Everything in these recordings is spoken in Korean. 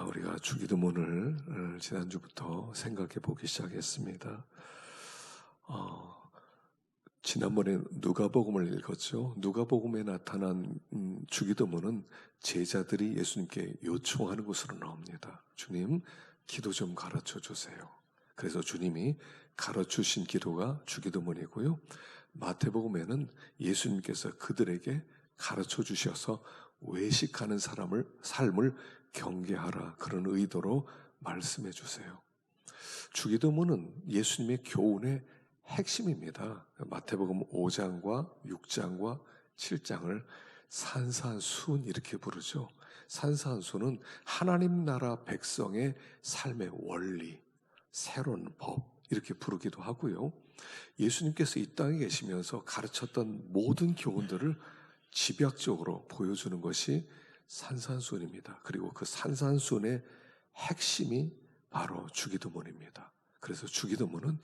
우리가 주기도문을 지난주부터 생각해 보기 시작했습니다. 지난번에 누가복음을 읽었죠. 누가복음에 나타난 주기도문은 제자들이 예수님께 요청하는 것으로 나옵니다. 주님, 기도 좀 가르쳐 주세요. 그래서 주님이 가르치신 기도가 주기도문이고요. 마태복음에는 예수님께서 그들에게 가르쳐 주셔서 외식하는 삶을 경계하라, 그런 의도로 말씀해 주세요. 주기도문은 예수님의 교훈의 핵심입니다. 마태복음 5장과 6장과 7장을 산산수훈 이렇게 부르죠. 산산수훈은 하나님 나라 백성의 삶의 원리, 새로운 법 이렇게 부르기도 하고요. 예수님께서 이 땅에 계시면서 가르쳤던 모든 교훈들을 집약적으로 보여주는 것이 산산수훈입니다. 그리고 그 산산수훈의 핵심이 바로 주기도문입니다. 그래서 주기도문은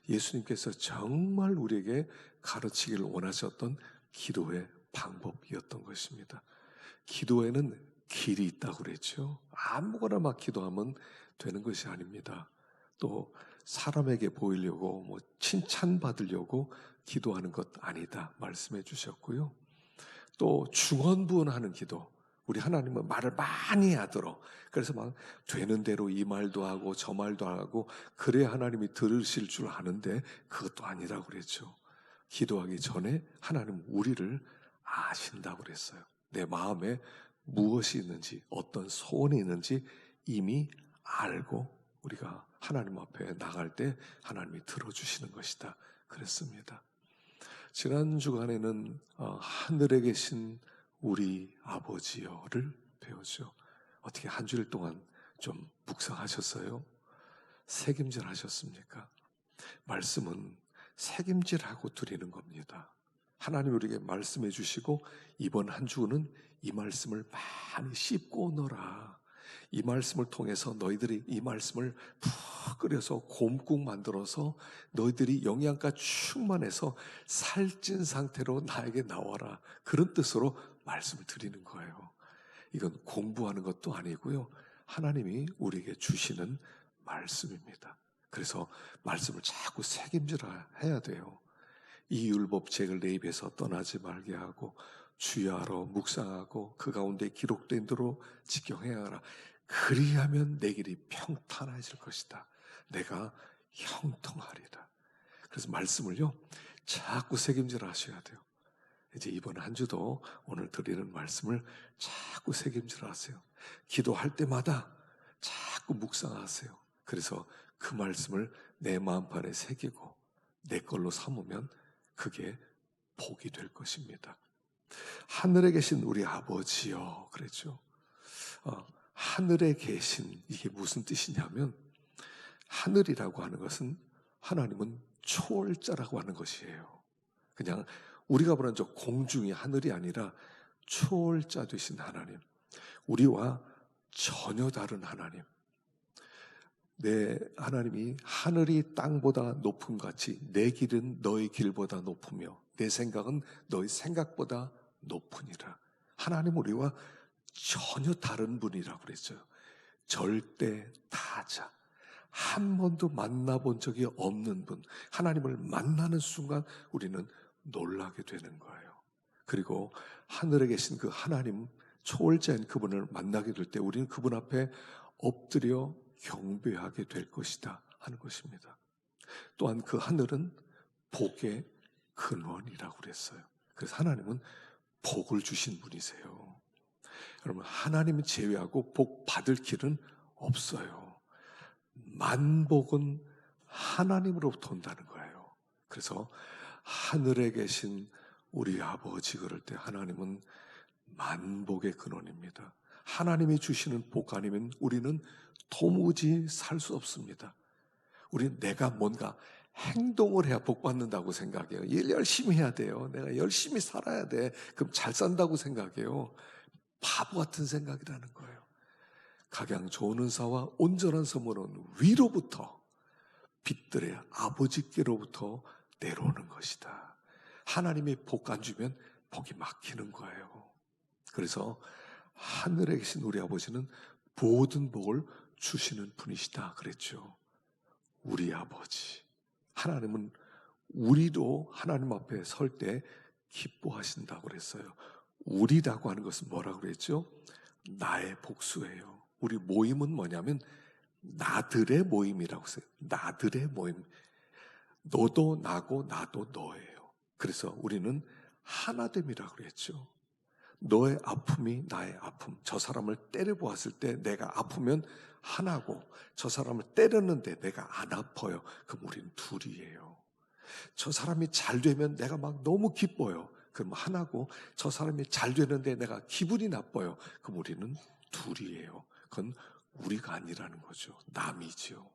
예수님께서 정말 우리에게 가르치기를 원하셨던 기도의 방법이었던 것입니다. 기도에는 길이 있다고 그랬죠. 아무거나 막 기도하면 되는 것이 아닙니다. 또 사람에게 보이려고 칭찬받으려고 기도하는 것 아니다 말씀해 주셨고요. 또 중언부언하는 기도, 우리 하나님은 말을 많이 하도록, 그래서 막 되는 대로 이 말도 하고 저 말도 하고 그래야 하나님이 들으실 줄 아는데 그것도 아니라고 그랬죠. 기도하기 전에 하나님 우리를 아신다고 그랬어요. 내 마음에 무엇이 있는지, 어떤 소원이 있는지 이미 알고 우리가 하나님 앞에 나갈 때 하나님이 들어주시는 것이다 그랬습니다. 지난 주간에는 하늘에 계신 우리 아버지여를 배우죠. 어떻게 한 주일 동안 좀 묵상하셨어요? 책임질 하셨습니까? 말씀은 책임질하고 드리는 겁니다. 하나님 우리에게 말씀해 주시고 이번 한 주는 이 말씀을 많이 씹고 오너라. 이 말씀을 통해서 너희들이 이 말씀을 푹 끓여서 곰국 만들어서 너희들이 영양가 충만해서 살찐 상태로 나에게 나와라. 그런 뜻으로 말씀을 드리는 거예요. 이건 공부하는 것도 아니고요. 하나님이 우리에게 주시는 말씀입니다. 그래서 말씀을 자꾸 새김질해야 해야 돼요. 이 율법책을 내 입에서 떠나지 말게 하고 주여 하러 묵상하고 그 가운데 기록된 대로 직경해야 하라. 그리하면 내 길이 평탄해질 것이다. 내가 형통하리다. 그래서 말씀을요 자꾸 새김질 하셔야 돼요. 이제 이번 한 주도 오늘 드리는 말씀을 자꾸 새김질 하세요. 기도할 때마다 자꾸 묵상하세요. 그래서 그 말씀을 내 마음판에 새기고 내 걸로 삼으면 그게 복이 될 것입니다. 하늘에 계신 우리 아버지여 그랬죠. 하늘에 계신, 이게 무슨 뜻이냐면 하늘이라고 하는 것은 하나님은 초월자라고 하는 것이에요. 그냥 우리가 보는 저 공중이 하늘이 아니라 초월자 되신 하나님, 우리와 전혀 다른 하나님. 내 하나님이 하늘이 땅보다 높음 같이 내 길은 너의 길보다 높으며 내 생각은 너의 생각보다 높으니라. 하나님 우리와 전혀 다른 분이라고 그랬어요. 절대 타자, 한 번도 만나본 적이 없는 분. 하나님을 만나는 순간 우리는 놀라게 되는 거예요. 그리고 하늘에 계신 그 하나님, 초월자인 그분을 만나게 될 때 우리는 그분 앞에 엎드려 경배하게 될 것이다 하는 것입니다. 또한 그 하늘은 복의 근원이라고 그랬어요. 그래서 하나님은 복을 주신 분이세요. 여러분, 하나님을 제외하고 복 받을 길은 없어요. 만복은 하나님으로부터 온다는 거예요. 그래서 하늘에 계신 우리 아버지 그럴 때 하나님은 만복의 근원입니다. 하나님이 주시는 복 아니면 우리는 도무지 살 수 없습니다. 우리는 내가 뭔가 행동을 해야 복 받는다고 생각해요. 일 열심히 해야 돼요. 내가 열심히 살아야 돼. 그럼 잘 산다고 생각해요. 바보 같은 생각이라는 거예요. 각양 좋은 은사와 온전한 선물은 위로부터 빛들의 아버지께로부터 내려오는 것이다. 하나님이 복 안 주면 복이 막히는 거예요. 그래서 하늘에 계신 우리 아버지는 모든 복을 주시는 분이시다 그랬죠. 우리 아버지. 하나님은 우리도 하나님 앞에 설 때 기뻐하신다고 그랬어요. 우리라고 하는 것은 뭐라고 그랬죠? 나의 복수예요. 우리 모임은 뭐냐면 나들의 모임이라고 했어요. 나들의 모임. 너도 나고 나도 너예요. 그래서 우리는 하나됨이라고 그랬죠. 너의 아픔이 나의 아픔. 저 사람을 때려보았을 때 내가 아프면 하나고, 저 사람을 때렸는데 내가 안 아파요. 그럼 우리는 둘이에요. 저 사람이 잘 되면 내가 막 너무 기뻐요. 그럼 하나고, 저 사람이 잘 되는데 내가 기분이 나빠요. 그럼 우리는 둘이에요. 그건 우리가 아니라는 거죠. 남이죠.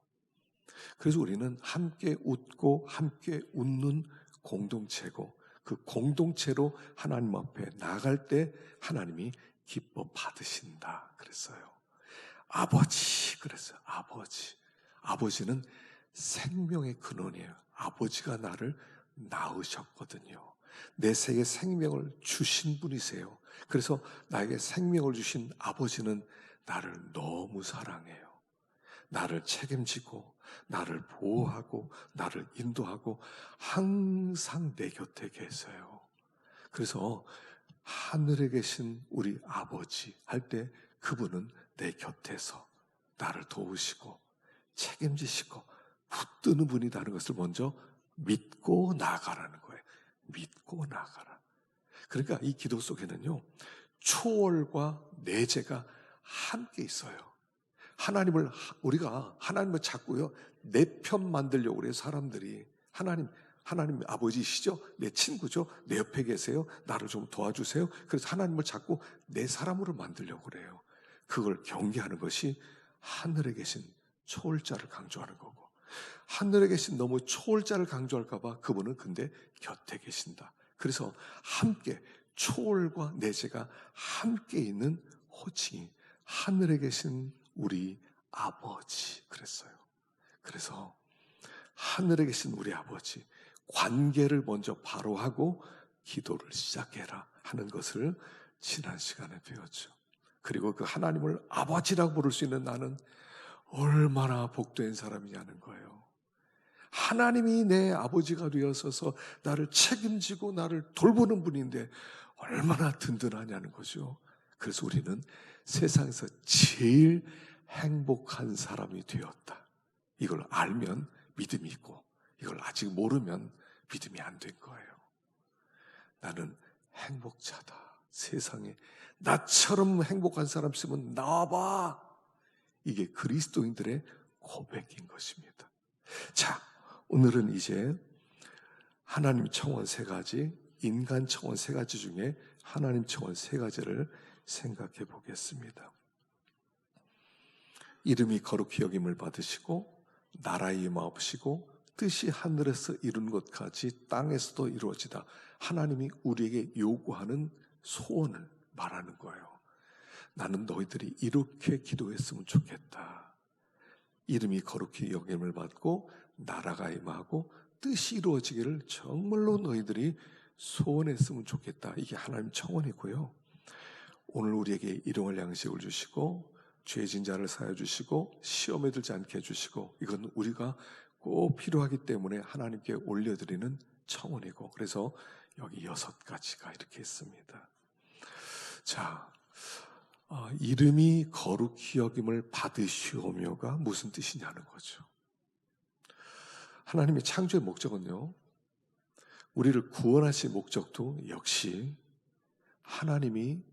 그래서 우리는 함께 웃고 함께 웃는 공동체고, 그 공동체로 하나님 앞에 나갈 때 하나님이 기뻐 받으신다 그랬어요. 아버지 그랬어요. 아버지. 아버지는 생명의 근원이에요. 아버지가 나를 낳으셨거든요. 내 세계 생명을 주신 분이세요. 그래서 나에게 생명을 주신 아버지는 나를 너무 사랑해요. 나를 책임지고 나를 보호하고 나를 인도하고 항상 내 곁에 계세요. 그래서 하늘에 계신 우리 아버지 할 때 그분은 내 곁에서 나를 도우시고 책임지시고 붙드는 분이라는 것을 먼저 믿고 나가라는 거예요. 믿고 나가라. 그러니까 이 기도 속에는요, 초월과 내재가 함께 있어요. 우리가 하나님을 자꾸요, 내 편 만들려고 그래요, 사람들이. 하나님 아버지시죠? 내 친구죠? 내 옆에 계세요? 나를 좀 도와주세요? 그래서 하나님을 자꾸 내 사람으로 만들려고 그래요. 그걸 경계하는 것이 하늘에 계신 초월자를 강조하는 거고, 하늘에 계신 너무 초월자를 강조할까봐 그분은 근데 곁에 계신다. 그래서 함께 초월과 내재가 함께 있는 호칭이 하늘에 계신 우리 아버지 그랬어요. 그래서 하늘에 계신 우리 아버지, 관계를 먼저 바로 하고 기도를 시작해라 하는 것을 지난 시간에 배웠죠. 그리고 그 하나님을 아버지라고 부를 수 있는 나는 얼마나 복된 사람이냐는 거예요. 하나님이 내 아버지가 되어서서 나를 책임지고 나를 돌보는 분인데 얼마나 든든하냐는 거죠. 그래서 우리는 세상에서 제일 행복한 사람이 되었다. 이걸 알면 믿음이 있고, 이걸 아직 모르면 믿음이 안 된 거예요. 나는 행복자다. 세상에 나처럼 행복한 사람 있으면 나와봐. 이게 그리스도인들의 고백인 것입니다. 자, 오늘은 이제 하나님 청원 3가지, 인간 청원 3가지 중에 하나님 청원 3가지를 생각해 보겠습니다. 이름이 거룩히 여김을 받으시고 나라의 임하옵시고 뜻이 하늘에서 이룬 것까지 땅에서도 이루어지다. 하나님이 우리에게 요구하는 소원을 말하는 거예요. 나는 너희들이 이렇게 기도했으면 좋겠다. 이름이 거룩히 여김을 받고 나라가 임하고 뜻이 이루어지기를 정말로 너희들이 소원했으면 좋겠다. 이게 하나님 청원이고요. 오늘 우리에게 일용할 양식을 주시고 죄진 자를 사하여 주시고 시험에 들지 않게 해주시고, 이건 우리가 꼭 필요하기 때문에 하나님께 올려드리는 청원이고, 그래서 여기 6가지가 이렇게 있습니다. 자, 이름이 거룩히 여김을 받으시오며가 무슨 뜻이냐는 거죠. 하나님의 창조의 목적은요, 우리를 구원하신 목적도 역시 하나님이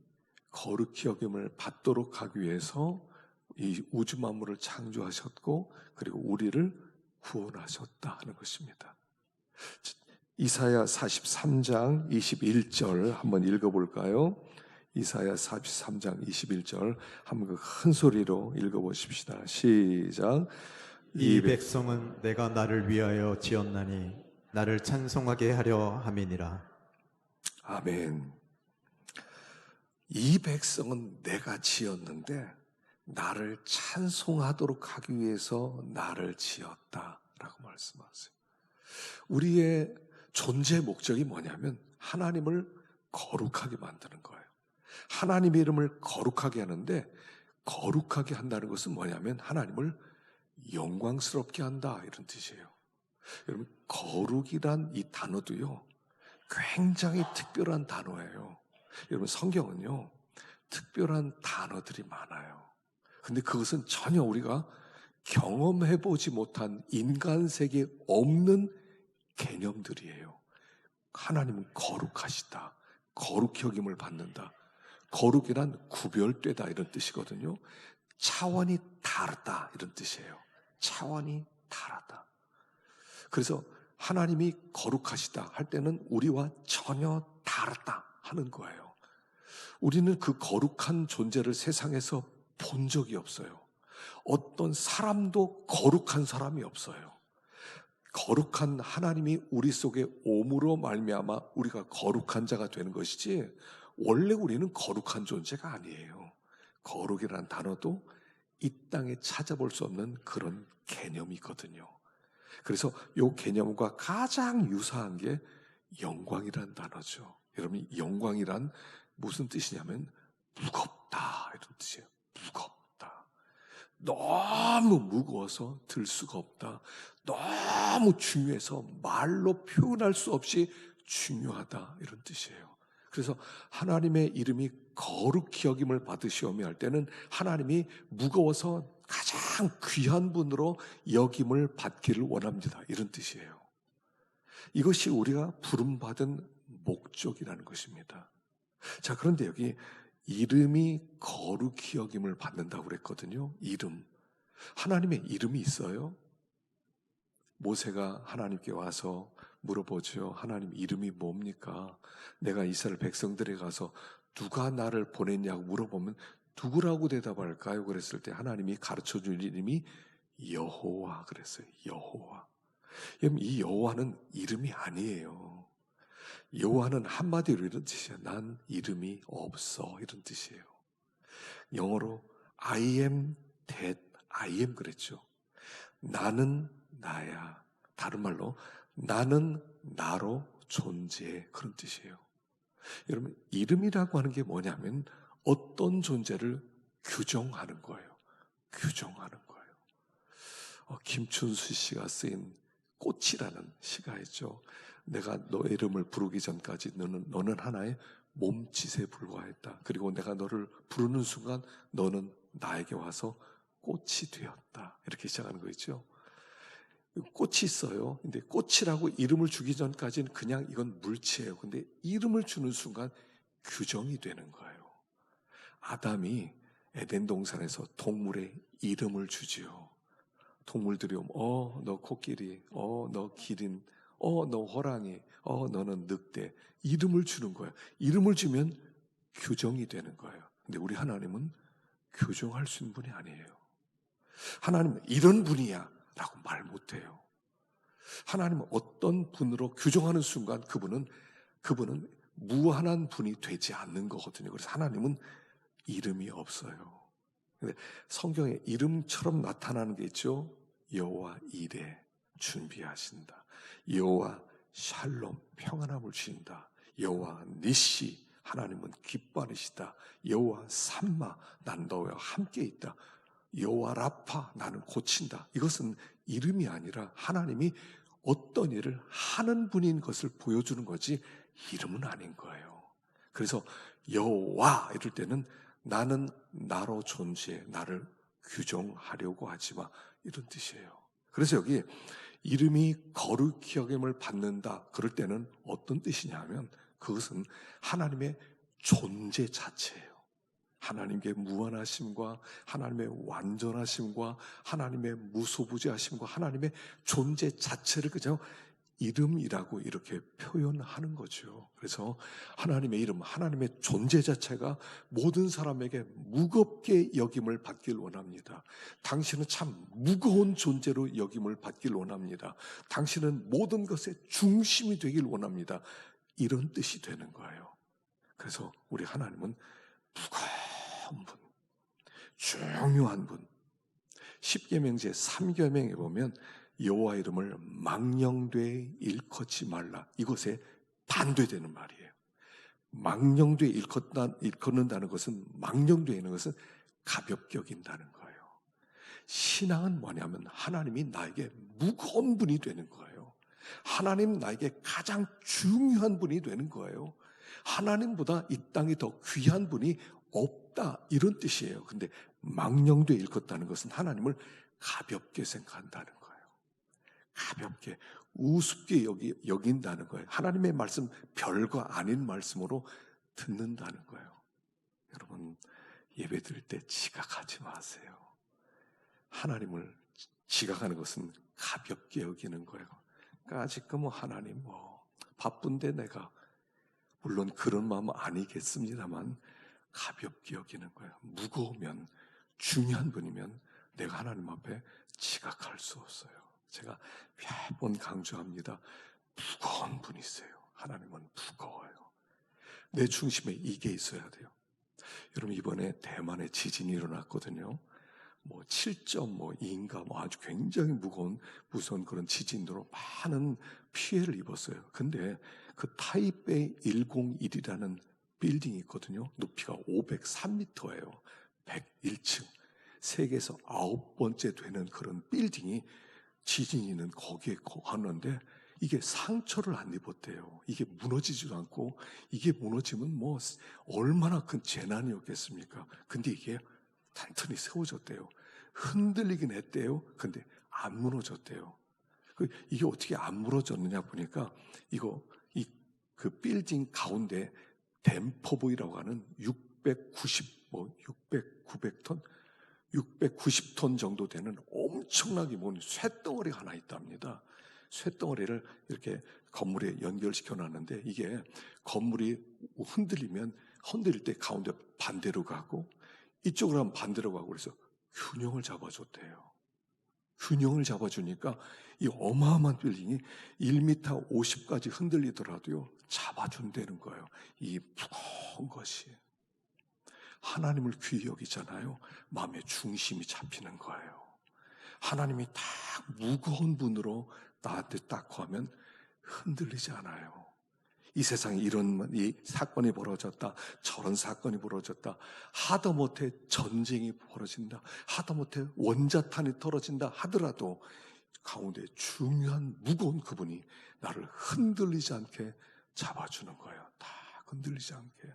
거룩히 여김을 받도록 하기 위해서 이 우주 만물을 창조하셨고, 그리고 우리를 구원하셨다 하는 것입니다. 이사야 43장 21절 한번 읽어볼까요? 이사야 43장 21절 한번 큰 소리로 읽어보십시다. 시작. 이 백성은 내가 나를 위하여 지었나니 나를 찬송하게 하려 함이니라. 아멘. 이 백성은 내가 지었는데 나를 찬송하도록 하기 위해서 나를 지었다라고 말씀하세요. 우리의 존재 목적이 뭐냐면 하나님을 거룩하게 만드는 거예요. 하나님의 이름을 거룩하게 하는데 거룩하게 한다는 것은 뭐냐면 하나님을 영광스럽게 한다, 이런 뜻이에요. 여러분, 거룩이란 이 단어도요, 굉장히 특별한 단어예요. 여러분, 성경은요, 특별한 단어들이 많아요. 근데 그것은 전혀 우리가 경험해보지 못한 인간 세계에 없는 개념들이에요. 하나님은 거룩하시다. 거룩히 여김을 받는다. 거룩이란 구별되다, 이런 뜻이거든요. 차원이 다르다, 이런 뜻이에요. 차원이 다르다. 그래서 하나님이 거룩하시다 할 때는 우리와 전혀 다르다 하는 거예요. 우리는 그 거룩한 존재를 세상에서 본 적이 없어요. 어떤 사람도 거룩한 사람이 없어요. 거룩한 하나님이 우리 속에 옴으로 말미암아 우리가 거룩한 자가 되는 것이지, 원래 우리는 거룩한 존재가 아니에요. 거룩이라는 단어도 이 땅에 찾아볼 수 없는 그런 개념이거든요. 그래서 이 개념과 가장 유사한 게 영광이란 단어죠. 여러분, 영광이란 무슨 뜻이냐면 무겁다, 이런 뜻이에요. 무겁다. 너무 무거워서 들 수가 없다. 너무 중요해서 말로 표현할 수 없이 중요하다, 이런 뜻이에요. 그래서 하나님의 이름이 거룩히 여김을 받으시오며 할 때는 하나님이 무거워서 가장 귀한 분으로 여김을 받기를 원합니다, 이런 뜻이에요. 이것이 우리가 부름받은 목적이라는 것입니다. 자, 그런데 여기 이름이 거룩히 여김을 받는다고 그랬거든요. 이름. 하나님의 이름이 있어요. 모세가 하나님께 와서 물어보죠. 하나님, 이름이 뭡니까? 내가 이스라엘 백성들에 가서 누가 나를 보냈냐고 물어보면 누구라고 대답할까요? 그랬을 때 하나님이 가르쳐준 이름이 여호와 그랬어요. 여호와. 이 여호와는 이름이 아니에요. 여호와는 한마디로 이런 뜻이에요. 난 이름이 없어, 이런 뜻이에요. 영어로 I am that I am 그랬죠. 나는 나야. 다른 말로 나는 나로 존재해, 그런 뜻이에요. 여러분, 이름이라고 하는 게 뭐냐면 어떤 존재를 규정하는 거예요. 규정하는 거예요. 김춘수 씨가 쓰인 꽃이라는 시가 있죠. 내가 너 이름을 부르기 전까지 너는 하나의 몸짓에 불과했다. 그리고 내가 너를 부르는 순간 너는 나에게 와서 꽃이 되었다. 이렇게 시작하는 거 있죠. 꽃이 있어요. 근데 꽃이라고 이름을 주기 전까지는 그냥 이건 물체예요. 근데 이름을 주는 순간 규정이 되는 거예요. 아담이 에덴 동산에서 동물에 이름을 주지요. 동물들이 오면 너 코끼리, 너 기린, 너 호랑이, 너는 늑대, 이름을 주는 거예요. 이름을 주면 규정이 되는 거예요. 근데 우리 하나님은 규정할 수 있는 분이 아니에요. 하나님은 이런 분이야 라고 말 못해요. 하나님은 어떤 분으로 규정하는 순간 그분은 무한한 분이 되지 않는 거거든요. 그래서 하나님은 이름이 없어요. 근데 성경에 이름처럼 나타나는 게 있죠. 여호와 이레, 준비하신다. 여호와 샬롬, 평안함을 주신다. 여호와 니시, 하나님은 기뻐하시다. 여호와 삼마, 난 너와 함께 있다. 여호와 라파, 나는 고친다. 이것은 이름이 아니라 하나님이 어떤 일을 하는 분인 것을 보여주는 거지 이름은 아닌 거예요. 그래서 여호와 이럴 때는 나는 나로 존재해, 나를 규정하려고 하지 마, 이런 뜻이에요. 그래서 여기 이름이 거룩히 여김을 받는다 그럴 때는 어떤 뜻이냐 하면 그것은 하나님의 존재 자체예요. 하나님께 무한하심과 하나님의 완전하심과 하나님의 무소부지하심과 하나님의 존재 자체를 그저 이름이라고 이렇게 표현하는 거죠. 그래서 하나님의 이름, 하나님의 존재 자체가 모든 사람에게 무겁게 여김을 받길 원합니다. 당신은 참 무거운 존재로 여김을 받길 원합니다. 당신은 모든 것의 중심이 되길 원합니다. 이런 뜻이 되는 거예요. 그래서 우리 하나님은 무거운 분, 중요한 분. 십계명제 3계명에 보면 여호와 이름을 망령되이 일컫지 말라. 이것에 반대되는 말이에요. 망령되이 일컫는다는 것은, 망령되이 있는 것은 가볍게 여긴다는 거예요. 신앙은 뭐냐면 하나님이 나에게 무거운 분이 되는 거예요. 하나님 나에게 가장 중요한 분이 되는 거예요. 하나님보다 이 땅에 더 귀한 분이 없다, 이런 뜻이에요. 근데 망령되이 일컫다는 것은 하나님을 가볍게 생각한다는 거예요. 가볍게, 우습게 여긴다는 거예요. 하나님의 말씀 별거 아닌 말씀으로 듣는다는 거예요. 여러분, 예배 드릴 때 지각하지 마세요. 하나님을 지각하는 것은 가볍게 여기는 거예요. 그러니까 지금 하나님 바쁜데 내가, 물론 그런 마음은 아니겠습니다만 가볍게 여기는 거예요. 무거우면, 중요한 분이면 내가 하나님 앞에 지각할 수 없어요. 제가 몇 번 강조합니다. 무거운 분이세요. 하나님은 무거워요. 내 중심에 이게 있어야 돼요. 여러분, 이번에 대만에 지진이 일어났거든요. 7.2인가 아주 굉장히 무서운 그런 지진으로 많은 피해를 입었어요. 근데 그 타이베이 101이라는 빌딩이 있거든요. 높이가 503m예요. 101층. 세계에서 9번째 되는 그런 빌딩이, 지진이 있는 거기에 갔는데 이게 상처를 안 입었대요. 이게 무너지지도 않고, 이게 무너지면 얼마나 큰 재난이었겠습니까? 근데 이게 단단히 세워졌대요. 흔들리긴 했대요. 근데 안 무너졌대요. 이게 어떻게 안 무너졌느냐 보니까 그 빌딩 가운데 댐퍼보이라고 하는 690톤 정도 되는 엄청나게 쇳덩어리가 하나 있답니다. 쇳덩어리를 이렇게 건물에 연결시켜 놨는데, 이게 건물이 흔들릴 때 가운데 반대로 가고 이쪽으로 하면 반대로 가고, 그래서 균형을 잡아줬대요. 균형을 잡아주니까 이 어마어마한 빌딩이 1m 50까지 흔들리더라도요 잡아준다는 거예요. 이 무거운 것이 하나님을 귀히 여기잖아요. 마음의 중심이 잡히는 거예요. 하나님이 딱 무거운 분으로 나한테 딱 하면 흔들리지 않아요. 이 세상에 이 사건이 벌어졌다, 저런 사건이 벌어졌다, 하다못해 전쟁이 벌어진다, 하다못해 원자탄이 떨어진다 하더라도 가운데 중요한 무거운 그분이 나를 흔들리지 않게 잡아주는 거예요. 다 흔들리지 않게.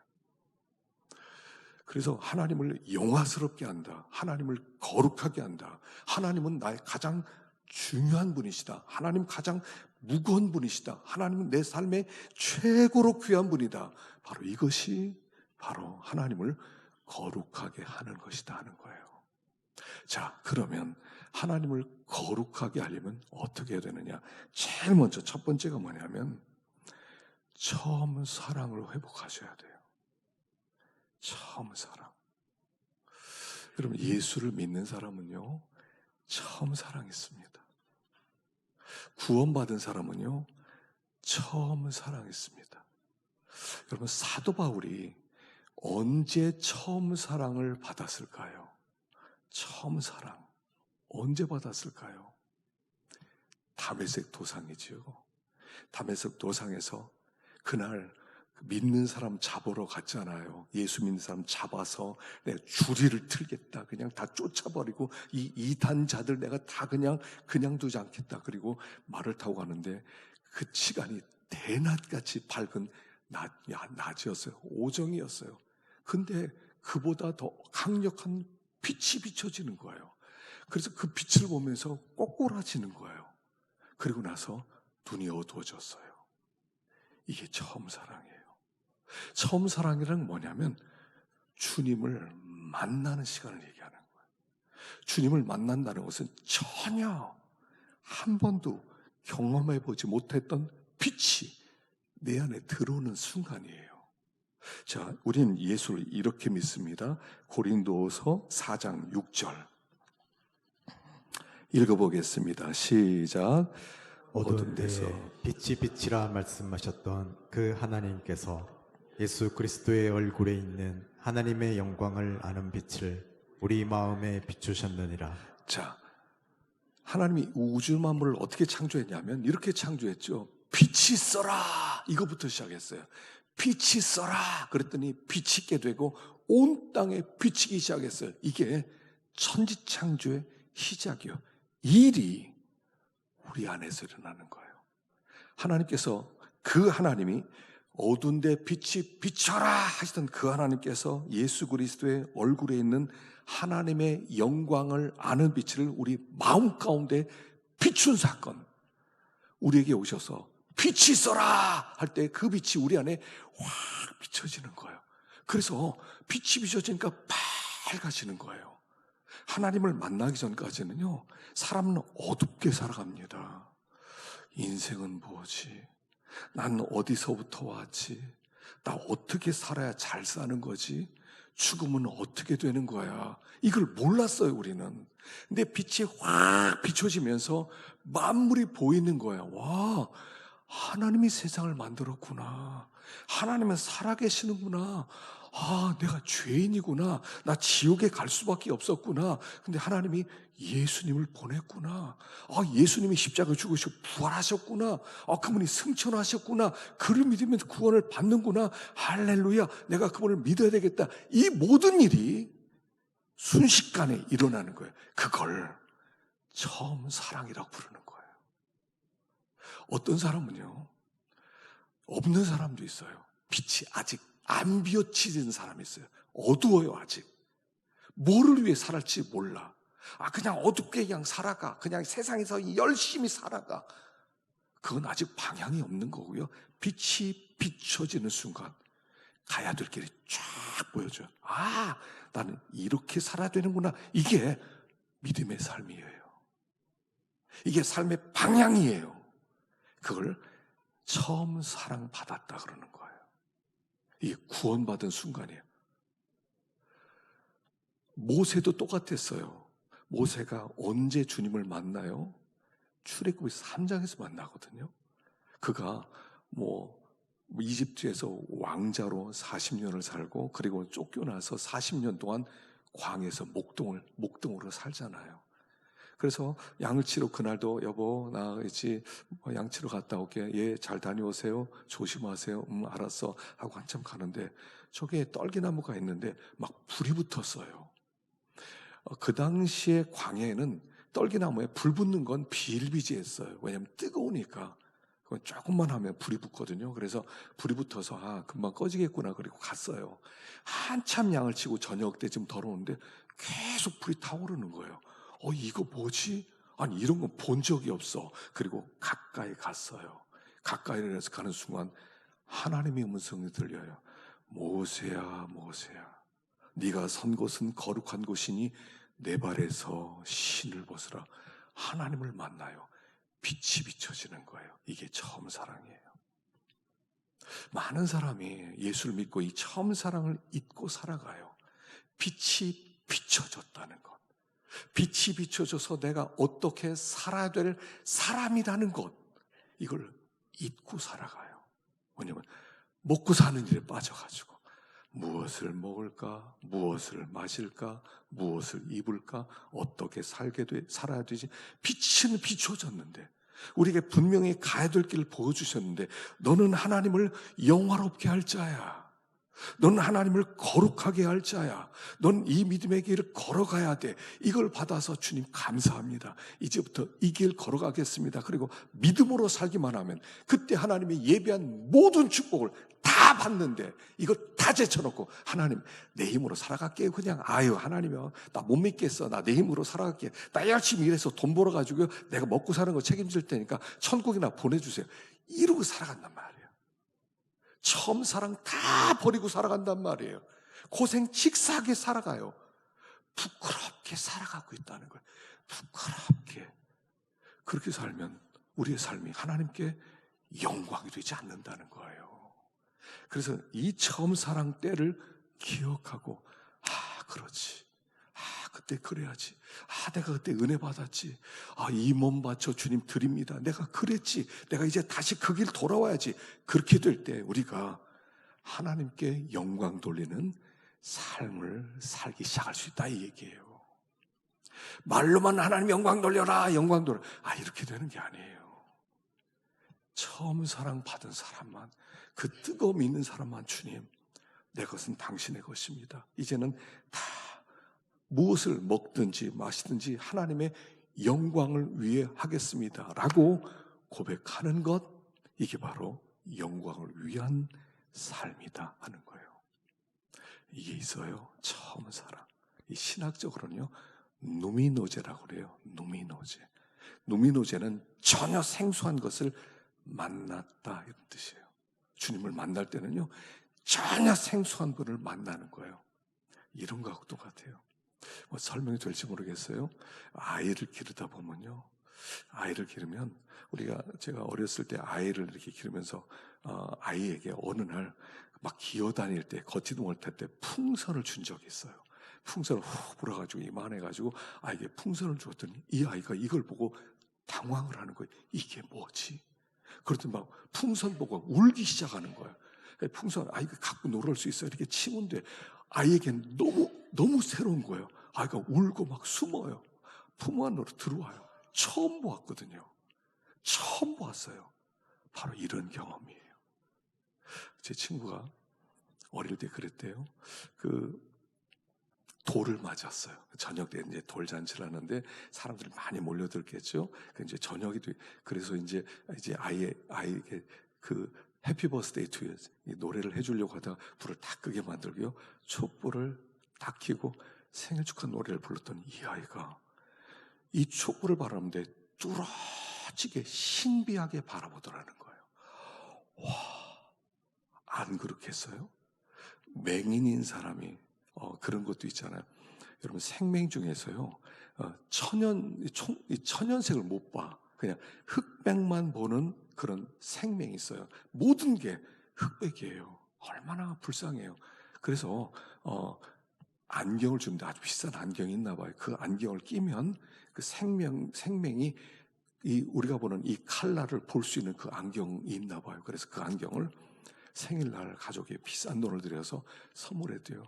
그래서 하나님을 영화스럽게 한다, 하나님을 거룩하게 한다, 하나님은 나의 가장 중요한 분이시다, 하나님 가장 무거운 분이시다, 하나님은 내 삶의 최고로 귀한 분이다, 바로 이것이 바로 하나님을 거룩하게 하는 것이다 하는 거예요. 자, 그러면 하나님을 거룩하게 하려면 어떻게 해야 되느냐? 제일 먼저 첫 번째가 뭐냐면 처음 사랑을 회복하셔야 돼요. 처음 사랑. 여러분, 예수를 믿는 사람은요 처음 사랑했습니다. 구원받은 사람은요 처음 사랑했습니다. 여러분, 사도 바울이 언제 처음 사랑을 받았을까요? 처음 사랑 언제 받았을까요? 다메섹 도상이지요. 다메섹 도상에서 그날 믿는 사람 잡으러 갔잖아요. 예수 믿는 사람 잡아서 내가 주리를 틀겠다, 그냥 다 쫓아버리고 이 이단자들 내가 다 그냥 두지 않겠다. 그리고 말을 타고 가는데 그 시간이 대낮같이 밝은 낮이었어요. 오정이었어요. 근데 그보다 더 강력한 빛이 비춰지는 거예요. 그래서 그 빛을 보면서 꼬꾸라지는 거예요. 그리고 나서 눈이 어두워졌어요. 이게 처음 사랑이에요. 처음 사랑이란 뭐냐면 주님을 만나는 시간을 얘기하는 거예요. 주님을 만난다는 것은 전혀 한 번도 경험해보지 못했던 빛이 내 안에 들어오는 순간이에요. 자, 우리는 예수를 이렇게 믿습니다. 고린도서 4장 6절 읽어보겠습니다. 시작. 어두운 데에 빛이 빛이라 말씀하셨던 그 하나님께서 예수 그리스도의 얼굴에 있는 하나님의 영광을 아는 빛을 우리 마음에 비추셨느니라. 자, 하나님이 우주 만물을 어떻게 창조했냐면 이렇게 창조했죠. 빛이 있어라, 이거부터 시작했어요. 빛이 있어라 그랬더니 빛이 있게 되고 온 땅에 비치기 시작했어요. 이게 천지창조의 시작이요. 이 일이 우리 안에서 일어나는 거예요. 하나님께서, 그 하나님이 어두운 데 빛이 비춰라 하시던 그 하나님께서 예수 그리스도의 얼굴에 있는 하나님의 영광을 아는 빛을 우리 마음 가운데 비춘 사건, 우리에게 오셔서 빛이 있어라 할 때 그 빛이 우리 안에 확 비춰지는 거예요. 그래서 빛이 비춰지니까 밝아지는 거예요. 하나님을 만나기 전까지는요, 사람은 어둡게 살아갑니다. 인생은 뭐지? 난 어디서부터 왔지? 나 어떻게 살아야 잘 사는 거지? 죽으면 어떻게 되는 거야? 이걸 몰랐어요, 우리는. 근데 빛이 확 비춰지면서 만물이 보이는 거야. 와, 하나님이 세상을 만들었구나. 하나님은 살아계시는구나. 아, 내가 죄인이구나. 나 지옥에 갈 수밖에 없었구나. 근데 하나님이 예수님을 보냈구나. 아, 예수님이 십자가에 죽으시고 부활하셨구나. 아, 그분이 승천하셨구나. 그를 믿으면 구원을 받는구나. 할렐루야. 내가 그분을 믿어야 되겠다. 이 모든 일이 순식간에 일어나는 거예요. 그걸 처음 사랑이라고 부르는 거예요. 어떤 사람은요, 없는 사람도 있어요. 빛이 아직 안 비춰진 사람이 있어요. 어두워요, 아직. 뭐를 위해 살았지 몰라. 아, 그냥 어둡게 그냥 살아가. 그냥 세상에서 열심히 살아가. 그건 아직 방향이 없는 거고요. 빛이 비춰지는 순간 가야 될 길이 쫙 보여줘요. 아, 나는 이렇게 살아야 되는구나. 이게 믿음의 삶이에요. 이게 삶의 방향이에요. 그걸 처음 사랑받았다 그러는 거예요. 이게 구원받은 순간이에요. 모세도 똑같았어요. 모세가 언제 주님을 만나요? 출애굽기 3장에서 만나거든요. 그가 이집트에서 왕자로 40년을 살고, 그리고 쫓겨나서 40년 동안 광에서 목동으로 살잖아요. 그래서 양을 치러, 그날도 여보 나 이제 양 치러 갔다 올게. 예, 잘 다녀오세요. 조심하세요. 알았어 하고 한참 가는데 저기에 떨기나무가 있는데 막 불이 붙었어요. 그 당시에 광야에는 떨기나무에 불 붙는 건 비일비재했어요. 왜냐하면 뜨거우니까. 그건 조금만 하면 불이 붙거든요. 그래서 불이 붙어서 아, 금방 꺼지겠구나 그리고 갔어요. 한참 양을 치고 저녁 때쯤 더러운데 계속 불이 타오르는 거예요. 이거 뭐지? 아니, 이런 건 본 적이 없어. 그리고 가까이 갔어요. 가까이 해서 가는 순간 하나님의 음성이 들려요. 모세야, 모세야. 네가 선 곳은 거룩한 곳이니 내 발에서 신을 벗으라. 하나님을 만나요. 빛이 비춰지는 거예요. 이게 처음 사랑이에요. 많은 사람이 예수를 믿고 이 처음 사랑을 잊고 살아가요. 빛이 비춰졌다는 것. 빛이 비춰져서 내가 어떻게 살아야 될 사람이라는 것, 이걸 잊고 살아가요. 왜냐하면 먹고 사는 일에 빠져가지고 무엇을 먹을까, 무엇을 마실까, 무엇을 입을까, 어떻게 살아야 되지. 빛은 비춰졌는데, 우리에게 분명히 가야 될 길을 보여주셨는데, 너는 하나님을 영화롭게 할 자야. 넌 하나님을 거룩하게 할 자야. 넌 이 믿음의 길을 걸어가야 돼. 이걸 받아서 주님 감사합니다. 이제부터 이 길 걸어가겠습니다. 그리고 믿음으로 살기만 하면 그때 하나님이 예비한 모든 축복을 다 받는데, 이거 다 제쳐놓고 하나님 내 힘으로 살아갈게요. 그냥 아유 하나님이요, 나 못 믿겠어. 나 내 힘으로 살아갈게. 나 열심히 일해서 돈 벌어가지고 내가 먹고 사는 거 책임질 테니까 천국이나 보내주세요. 이러고 살아간단 말이에요. 처음 사랑 다 버리고 살아간단 말이에요. 고생 직사하게 살아가요. 부끄럽게 살아가고 있다는 거예요. 부끄럽게. 그렇게 살면 우리의 삶이 하나님께 영광이 되지 않는다는 거예요. 그래서 이 처음 사랑 때를 기억하고, 아 그렇지, 아 그때 그래야지, 아 내가 그때 은혜 받았지, 아 이 몸 바쳐 주님 드립니다, 내가 그랬지, 내가 이제 다시 그 길 돌아와야지. 그렇게 될 때 우리가 하나님께 영광 돌리는 삶을 살기 시작할 수 있다, 이 얘기예요. 말로만 하나님 영광 돌려라, 영광 돌려, 아 이렇게 되는 게 아니에요. 처음 사랑 받은 사람만, 그 뜨거움 있는 사람만 주님 내 것은 당신의 것입니다. 이제는 다 무엇을 먹든지 마시든지 하나님의 영광을 위해 하겠습니다 라고 고백하는 것, 이게 바로 영광을 위한 삶이다 하는 거예요. 이게 있어요. 처음 사랑. 이 신학적으로는요, 누미노제라고 그래요. 누미노제. 누미노제는 전혀 생소한 것을 만났다 이런 뜻이에요. 주님을 만날 때는요, 전혀 생소한 분을 만나는 거예요. 이런 거하고 똑같아요. 뭐 설명이 될지 모르겠어요. 아이를 기르다 보면요, 아이를 기르면 제가 어렸을 때 아이를 이렇게 기르면서 아이에게 어느 날 막 기어다닐 때 걷지도 못할 때 풍선을 준 적이 있어요. 풍선을 훅 불어가지고 이만해가지고 아이에게 풍선을 주었더니 이 아이가 이걸 보고 당황을 하는 거예요. 이게 뭐지? 그러더니 막 풍선 보고 울기 시작하는 거예요. 풍선 아이가 갖고 놀을 수 있어요. 이렇게 치면 돼. 아이에겐 너무 새로운 거예요. 아이가 울고 막 숨어요. 품 안으로 들어와요. 처음 보았거든요. 처음 보았어요. 바로 이런 경험이에요. 제 친구가 어릴 때 그랬대요. 돌을 맞았어요. 저녁 때 이제 돌잔치를 하는데 사람들이 많이 몰려들겠죠. 이제 저녁이 그래서 이제 아이에게 해피 버스데이 투유 노래를 해주려고 하다가 불을 다 끄게 만들고요, 촛불을 딱 켜고 생일 축하 노래를 불렀더니 이 아이가 이 촛불을 바라보는데 뚫어지게 신비하게 바라보더라는 거예요. 와, 안 그렇겠어요? 맹인인 사람이 그런 것도 있잖아요. 여러분 생명 중에서요, 천연색을 못 봐. 그냥 흑백만 보는 그런 생명이 있어요. 모든 게 흑백이에요. 얼마나 불쌍해요. 그래서 안경을 줍니다. 아주 비싼 안경이 있나 봐요. 그 안경을 끼면 그 생명이 우리가 보는 이 칼라를 볼 수 있는 그 안경이 있나 봐요. 그래서 그 안경을 생일날 가족이 비싼 돈을 들여서 선물했대요.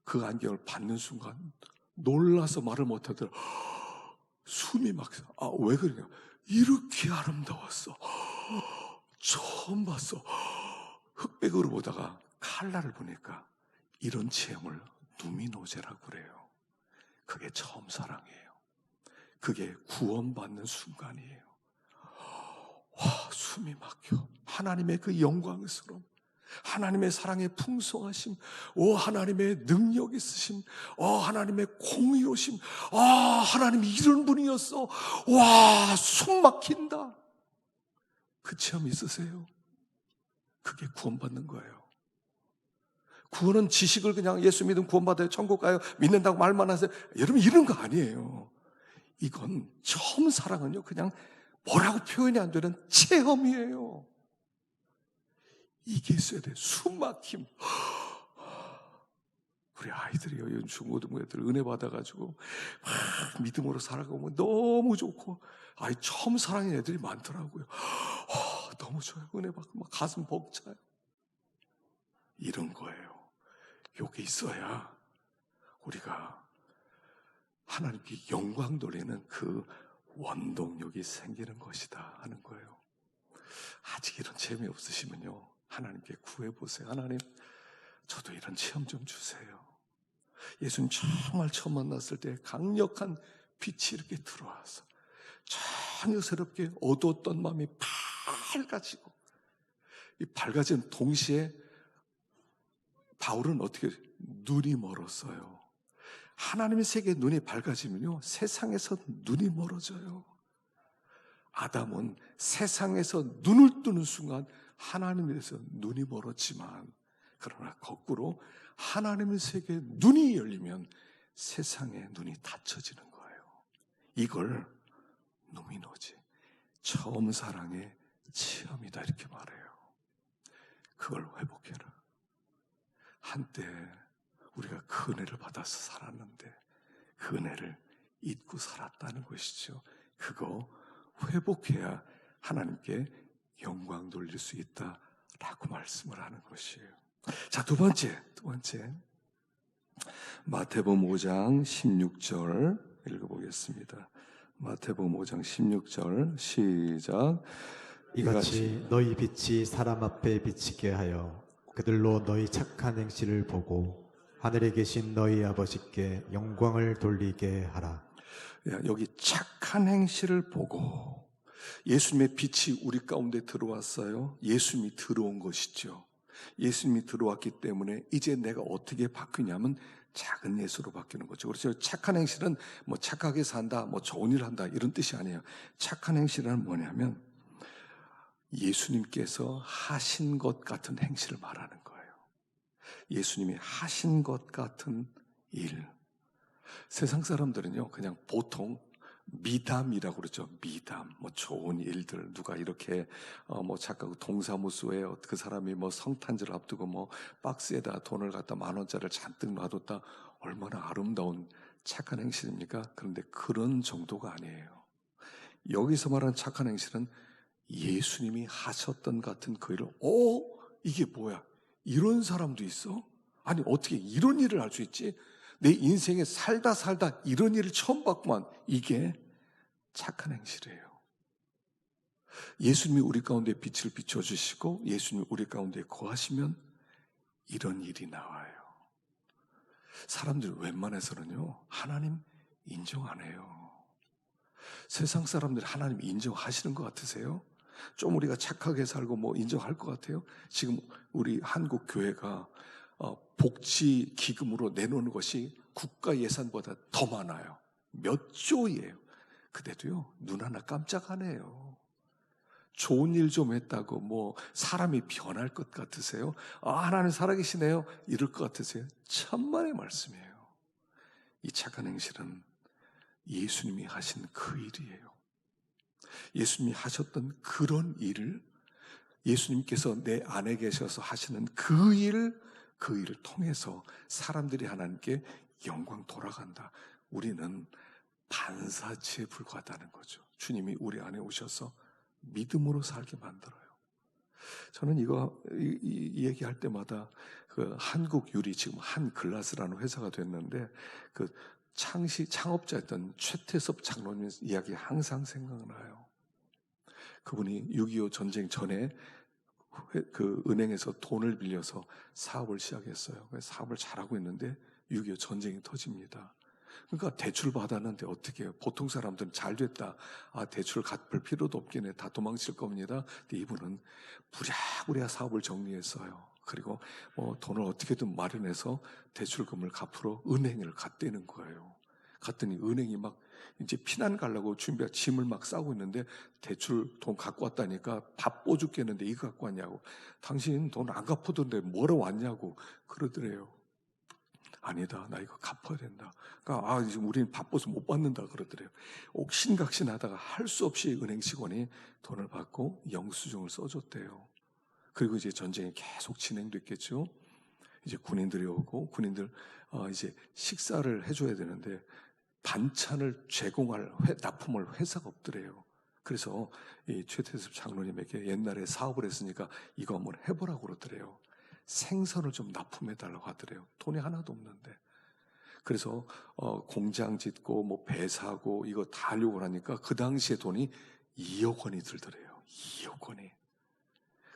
그 안경을 받는 순간 놀라서 말을 못하더라. 숨이 막, 왜 그러냐? 이렇게 아름다웠어. 처음 봤어. 흑백으로 보다가 칼라를 보니까 이런 체험을 누미노제라고 그래요. 그게 처음 사랑이에요. 그게 구원받는 순간이에요. 와, 숨이 막혀. 하나님의 그 영광스러움, 하나님의 사랑의 풍성하심, 하나님의 능력 있으심, 하나님의 공의로심, 하나님이 이런 분이었어. 와, 숨 막힌다. 그 체험 있으세요? 그게 구원받는 거예요. 구원은 지식을 그냥 예수 믿으면 구원받아요, 천국 가요, 믿는다고 말만 하세요. 여러분, 이런 거 아니에요. 이건 처음 사랑은요, 그냥 뭐라고 표현이 안 되는 체험이에요. 이게 있어야 돼. 숨막힘. 우리 아이들이요, 요즘 중고등부애들 은혜 받아가지고 막 믿음으로 살아가면 너무 좋고, 처음 사랑인 애들이 많더라고요. 너무 좋아요. 은혜 받고 막 가슴 벅차요. 이런 거예요. 요게 있어야 우리가 하나님께 영광 돌리는 그 원동력이 생기는 것이다 하는 거예요. 아직 이런 체험이 없으시면요, 하나님께 구해보세요. 하나님, 저도 이런 체험 좀 주세요. 예수님 정말 처음 만났을 때 강력한 빛이 이렇게 들어와서 전혀 새롭게 어두웠던 마음이 밝아지고, 이 밝아지는 동시에 바울은 어떻게 눈이 멀었어요. 하나님의 세계에 눈이 밝아지면요, 세상에서 눈이 멀어져요. 아담은 세상에서 눈을 뜨는 순간 하나님에 대해서 눈이 멀었지만, 그러나 거꾸로 하나님의 세계에 눈이 열리면 세상의 눈이 닫혀지는 거예요. 이걸 누미노지, 처음 사랑의 체험이다 이렇게 말해요. 그걸 회복해라. 한때 우리가 그 은혜를 받아서 살았는데 그 은혜를 잊고 살았다는 것이죠. 그거 회복해야 하나님께 영광 돌릴 수 있다라고 말씀을 하는 것이에요. 자, 두 번째 마태복음 5장 16절 읽어보겠습니다. 마태복음 5장 16절 시작. 이같이 너희 빛이 사람 앞에 비치게 하여 그들로 너희 착한 행실을 보고 하늘에 계신 너희 아버지께 영광을 돌리게 하라. 여기 착한 행실을 보고 예수님의 빛이 우리 가운데 들어왔어요. 예수님이 들어온 것이죠. 예수님이 들어왔기 때문에 이제 내가 어떻게 바뀌냐면 작은 예수로 바뀌는 거죠. 그렇죠. 착한 행실은 뭐 착하게 산다, 뭐 좋은 일을 한다 이런 뜻이 아니에요. 착한 행실은 뭐냐면 예수님께서 하신 것 같은 행실을 말하는 거예요. 예수님이 하신 것 같은 일. 세상 사람들은요, 그냥 보통 미담이라고 그러죠. 미담, 뭐 좋은 일들, 누가 이렇게 뭐 착각 동사무소에 그 사람이 뭐 성탄절 앞두고 뭐 박스에다 돈을 갖다 10,000원짜리를 잔뜩 놔뒀다. 얼마나 아름다운 착한 행실입니까? 그런데 그런 정도가 아니에요. 여기서 말하는 착한 행실은 예수님이 하셨던 같은 그 일을, 이게 뭐야? 이런 사람도 있어? 아니, 어떻게 이런 일을 할 수 있지? 내 인생에 살다 이런 일을 처음 봤구만. 이게 착한 행실이에요. 예수님이 우리 가운데 빛을 비춰주시고 예수님이 우리 가운데 거하시면 이런 일이 나와요. 사람들이 웬만해서는요, 하나님 인정 안 해요. 세상 사람들이 하나님 인정하시는 것 같으세요? 좀 우리가 착하게 살고 뭐 인정할 것 같아요? 지금 우리 한국 교회가 복지 기금으로 내놓는 것이 국가 예산보다 더 많아요. 몇 조예요. 그래도요, 눈 하나 깜짝 안 해요. 좋은 일 좀 했다고 뭐 사람이 변할 것 같으세요? 하나님 살아계시네요. 이럴 것 같으세요? 천만의 말씀이에요. 이 착한 행실은 예수님이 하신 그 일이에요. 예수님이 하셨던 그런 일을 예수님께서 내 안에 계셔서 하시는 그 일을 통해서 사람들이 하나님께 영광 돌아간다. 우리는 반사체에 불과하다는 거죠. 주님이 우리 안에 오셔서 믿음으로 살게 만들어요. 저는 이 얘기할 때마다 그 한국 유리 지금 한글라스라는 회사가 됐는데 그 창업자였던 최태섭 장로님 이야기 항상 생각나요. 그분이 6.25 전쟁 전에 그 은행에서 돈을 빌려서 사업을 시작했어요. 사업을 잘하고 있는데 6.25 전쟁이 터집니다. 그러니까 대출 받았는데 어떻게 해요? 보통 사람들은 잘 됐다. 대출을 갚을 필요도 없겠네. 다 도망칠 겁니다. 근데 이분은 부랴부랴 사업을 정리했어요. 그리고 돈을 어떻게든 마련해서 대출금을 갚으러 은행을 갔다는 거예요. 갔더니 은행이 막 이제 피난 가려고 준비한 짐을 막 싸고 있는데 대출 돈 갖고 왔다니까 바빠 죽겠는데 이거 갖고 왔냐고. 당신 돈 안 갚아던데 뭐로 왔냐고 그러더래요. 아니다, 나 이거 갚아야 된다. 그러니까 지금 우리는 바빠서 못 받는다 그러더래요. 옥신각신하다가 할 수 없이 은행 직원이 돈을 받고 영수증을 써줬대요. 그리고 이제 전쟁이 계속 진행됐겠죠. 이제 군인들이 오고 군인들 이제 식사를 해줘야 되는데 반찬을 제공할 납품할 회사가 없더래요. 그래서 이 최태섭 장로님에게 옛날에 사업을 했으니까 이거 한번 해보라고 그러더래요. 생선을 좀 납품해달라고 하더래요. 돈이 하나도 없는데. 그래서 공장 짓고 뭐 배 사고 이거 다 하려고 하니까 그 당시에 돈이 2억 원이 들더래요. 2억 원이.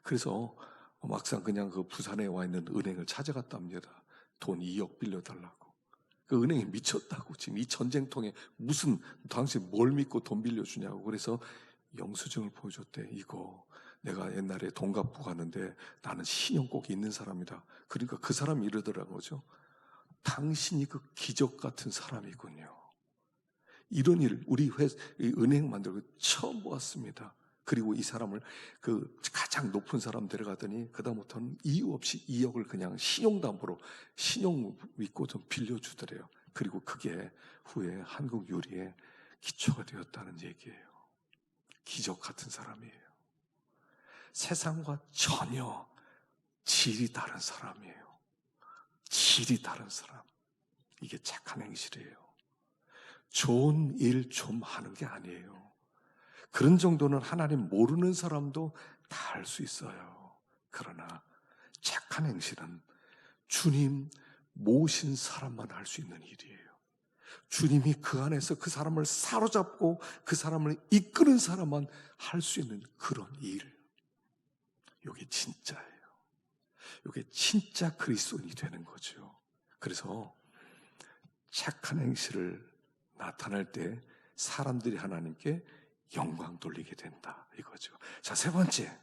그래서 막상 그냥 그 부산에 와 있는 은행을 찾아갔답니다. 돈 2억 빌려달라고. 그 은행이 미쳤다고. 지금 이 전쟁통에 무슨 당신 뭘 믿고 돈 빌려주냐고. 그래서 영수증을 보여줬대. 이거 내가 옛날에 돈 갚고 가는데 나는 신용 꼭 있는 사람이다. 그러니까 그 사람이 이러더라고요. 당신이 그 기적 같은 사람이군요. 이런 일 우리 은행 만들고 처음 보았습니다. 그리고 이 사람을 그 가장 높은 사람 데려가더니 그다음부터는 이유 없이 2억을 그냥 신용담보로 신용 믿고 좀 빌려주더래요. 그리고 그게 후에 한국 요리의 기초가 되었다는 얘기예요. 기적 같은 사람이에요. 세상과 전혀 질이 다른 사람이에요. 질이 다른 사람. 이게 착한 행실이에요. 좋은 일 좀 하는 게 아니에요. 그런 정도는 하나님 모르는 사람도 다 할 수 있어요. 그러나 착한 행실은 주님 모신 사람만 할 수 있는 일이에요. 주님이 그 안에서 그 사람을 사로잡고 그 사람을 이끄는 사람만 할 수 있는 그런 일. 이게 진짜예요. 이게 진짜 그리스도인이 되는 거죠. 그래서 착한 행실을 나타낼 때 사람들이 하나님께 영광 돌리게 된다 이거죠. 자, 세 번째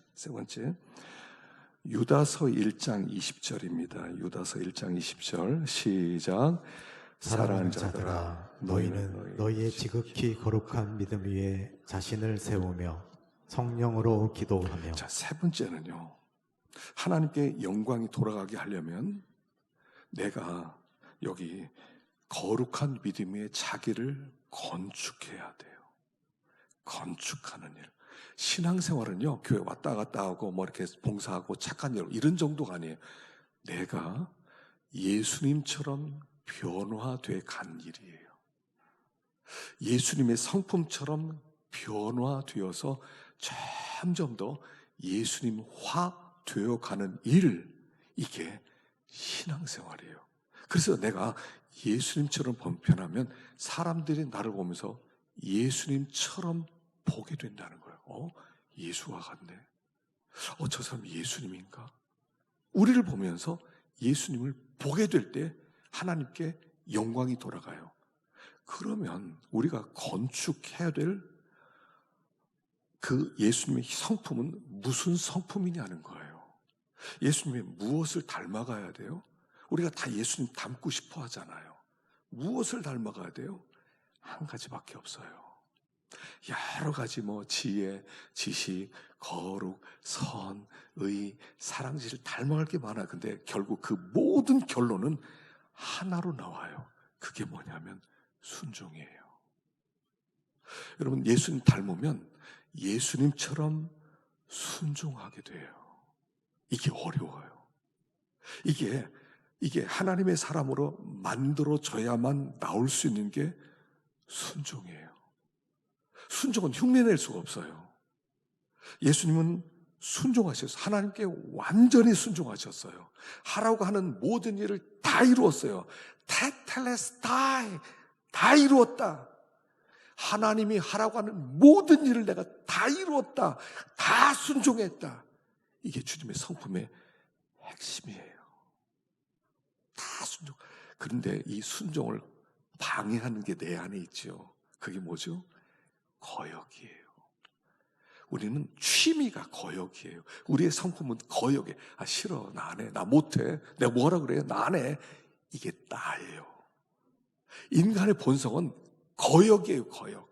유다서 1장 20절입니다. 유다서 1장 20절 시작. 사랑하는 자들아, 너희는 너희의 지극히 거룩한 믿음 위에 자신을 세우며 성령으로 기도하며. 자, 세 번째는요, 하나님께 영광이 돌아가게 하려면 내가 여기 거룩한 믿음 위에 자기를 건축해야 돼요. 건축하는 일. 신앙생활은요, 교회 왔다 갔다 하고 뭐 이렇게 봉사하고 착한 일 이런 정도가 아니에요. 내가 예수님처럼 변화돼 간 일이에요. 예수님의 성품처럼 변화되어서 점점 더 예수님화 되어 가는 일, 이게 신앙생활이에요. 그래서 내가 예수님처럼 변하면 사람들이 나를 보면서 예수님처럼 보게 된다는 거예요. 예수와 같네. 저 사람 예수님인가? 우리를 보면서 예수님을 보게 될 때 하나님께 영광이 돌아가요. 그러면 우리가 건축해야 될 그 예수님의 성품은 무슨 성품이냐는 거예요. 예수님의 무엇을 닮아가야 돼요? 우리가 다 예수님 닮고 싶어 하잖아요. 무엇을 닮아가야 돼요? 한 가지밖에 없어요. 여러 가지 지혜, 지식, 거룩, 선, 의, 사랑지를 닮아갈 게 많아. 근데 결국 그 모든 결론은 하나로 나와요. 그게 뭐냐면 순종이에요. 여러분, 예수님 닮으면 예수님처럼 순종하게 돼요. 이게 어려워요. 이게 하나님의 사람으로 만들어져야만 나올 수 있는 게 순종이에요. 순종은 흉내낼 수가 없어요. 예수님은 순종하셨어요. 하나님께 완전히 순종하셨어요. 하라고 하는 모든 일을 다 이루었어요. 테텔레스타이, 다 이루었다. 하나님이 하라고 하는 모든 일을 내가 다 이루었다. 다 순종했다. 이게 주님의 성품의 핵심이에요. 다 순종. 그런데 이 순종을 방해하는 게 내 안에 있죠. 그게 뭐죠? 거역이에요. 우리는 취미가 거역이에요. 우리의 성품은 거역이에요. 싫어, 나 안 해, 나 못해, 내가 뭐하라 그래요, 나 안 해. 이게 나예요. 인간의 본성은 거역이에요. 거역,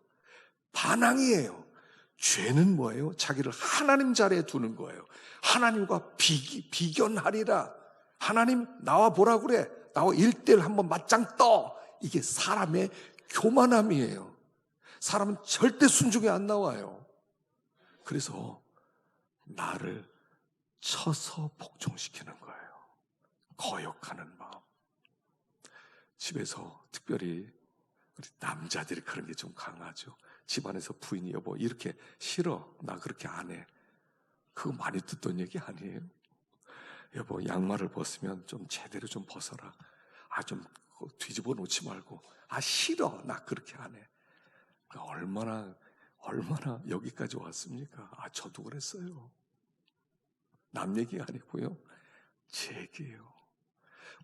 반항이에요. 죄는 뭐예요? 자기를 하나님 자리에 두는 거예요. 하나님과 비견하리라. 하나님 나와 보라 그래, 나와 1대1 한번 맞짱 떠. 이게 사람의 교만함이에요. 사람은 절대 순종이 안 나와요. 그래서 나를 쳐서 복종시키는 거예요. 거역하는 마음. 집에서 특별히 우리 남자들이 그런 게 좀 강하죠. 집안에서 부인이 여보 이렇게 싫어, 나 그렇게 안 해. 그거 많이 듣던 얘기 아니에요? 여보 양말을 벗으면 좀 제대로 좀 벗어라. 좀 뒤집어 놓지 말고. 싫어, 나 그렇게 안 해. 얼마나 여기까지 왔습니까? 저도 그랬어요. 남 얘기가 아니고요, 제 얘기예요.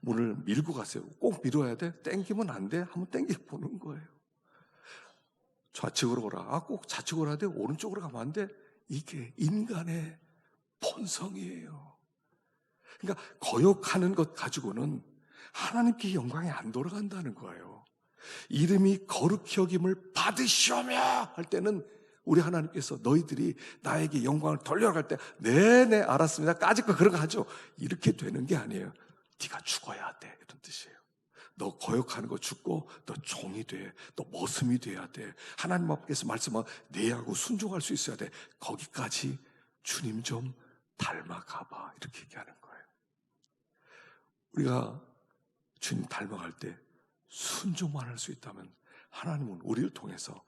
문을 밀고 가세요. 꼭 밀어야 돼? 땡기면 안 돼? 한번 땡겨 보는 거예요. 좌측으로 가라. 꼭 좌측으로 해야 돼? 오른쪽으로 가면 안 돼? 이게 인간의 본성이에요. 그러니까 거역하는 것 가지고는 하나님께 영광이 안 돌아간다는 거예요. 이름이 거룩히 여김을 받으시오며 할 때는 우리 하나님께서 너희들이 나에게 영광을 돌려갈 때 네네 알았습니다 까짓 거 그런 거 하죠. 이렇게 되는 게 아니에요. 네가 죽어야 돼, 이런 뜻이에요. 너 거역하는 거 죽고 너 종이 돼, 너 머슴이 돼야 돼. 하나님 앞에서 말씀하면 내하고 순종할 수 있어야 돼. 거기까지 주님 좀 닮아가봐, 이렇게 얘기하는 거예요. 우리가 주님 닮아갈 때 순종만 할 수 있다면 하나님은 우리를 통해서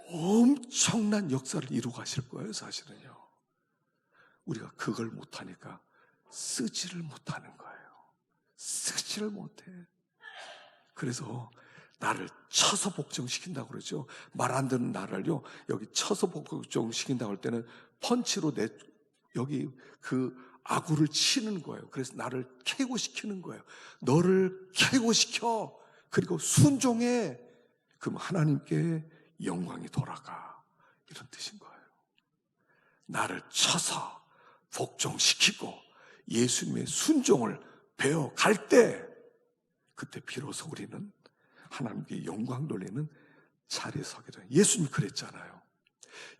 엄청난 역사를 이루어 가실 거예요. 사실은요, 우리가 그걸 못하니까 쓰지를 못하는 거예요. 쓰지를 못해. 그래서 나를 쳐서 복종시킨다고 그러죠. 말 안 듣는 나를요, 여기 쳐서 복종시킨다고 할 때는 펀치로 여기 그 아구를 치는 거예요. 그래서 나를 캐고시키는 거예요. 너를 캐고시켜. 그리고 순종해. 그럼 하나님께 영광이 돌아가. 이런 뜻인 거예요. 나를 쳐서 복종시키고 예수님의 순종을 배워갈 때, 그때 비로소 우리는 하나님께 영광 돌리는 자리에 서게 돼요. 예수님이 그랬잖아요.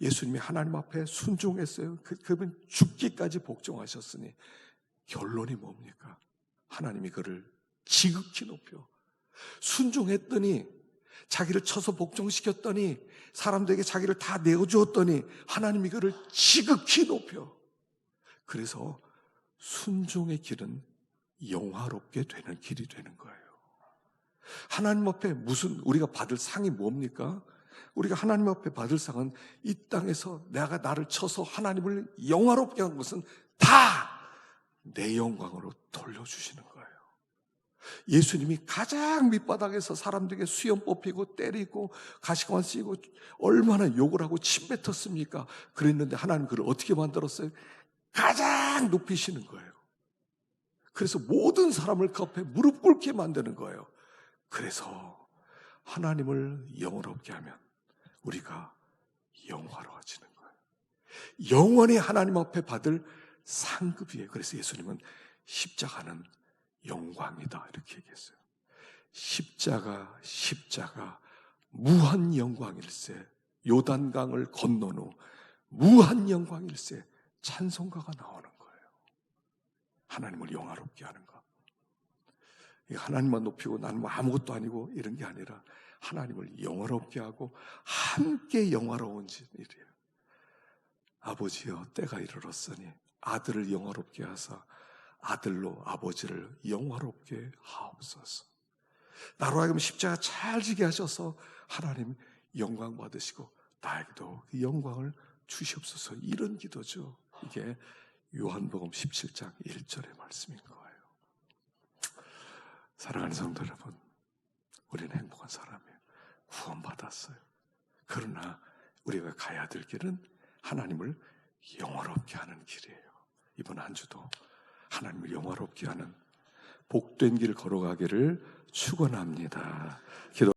예수님이 하나님 앞에 순종했어요. 그분 죽기까지 복종하셨으니 결론이 뭡니까? 하나님이 그를 지극히 높여 순종했더니, 자기를 쳐서 복종시켰더니, 사람들에게 자기를 다 내어주었더니 하나님이 그를 지극히 높여. 그래서 순종의 길은 영화롭게 되는 길이 되는 거예요. 하나님 앞에 무슨 우리가 받을 상이 뭡니까? 우리가 하나님 앞에 받을 상은 이 땅에서 내가 나를 쳐서 하나님을 영화롭게 한 것은 다 내 영광으로 돌려주시는 거예요. 예수님이 가장 밑바닥에서 사람들에게 수염 뽑히고 때리고 가시관 쓰이고 얼마나 욕을 하고 침 뱉었습니까? 그랬는데 하나님 그를 어떻게 만들었어요? 가장 높이시는 거예요. 그래서 모든 사람을 그 앞에 무릎 꿇게 만드는 거예요. 그래서 하나님을 영화롭게 하면 우리가 영화로워지는 거예요. 영원히 하나님 앞에 받을 상급이에요. 그래서 예수님은 십자가는 영광이다 이렇게 얘기했어요. 십자가 무한 영광일세. 요단강을 건넌 후 무한 영광일세. 찬송가가 나오는 거예요. 하나님을 영화롭게 하는 것. 하나님만 높이고 나는 뭐 아무것도 아니고 이런 게 아니라 하나님을 영화롭게 하고 함께 영화로운 일이에요. 아버지여, 때가 이르렀으니 아들을 영화롭게 하사 아들로 아버지를 영화롭게 하옵소서. 나로 하여금 십자가 잘 지게 하셔서 하나님 영광 받으시고 나에게도 그 영광을 주시옵소서. 이런 기도죠. 이게 요한복음 17장 1절의 말씀인 거예요. 사랑하는 성도 여러분, 우리는 행복한 사람이에요. 구원받았어요. 그러나 우리가 가야 될 길은 하나님을 영화롭게 하는 길이에요. 이번 한 주도 하나님을 영화롭게 하는 복된 길 걸어가기를 축원합니다.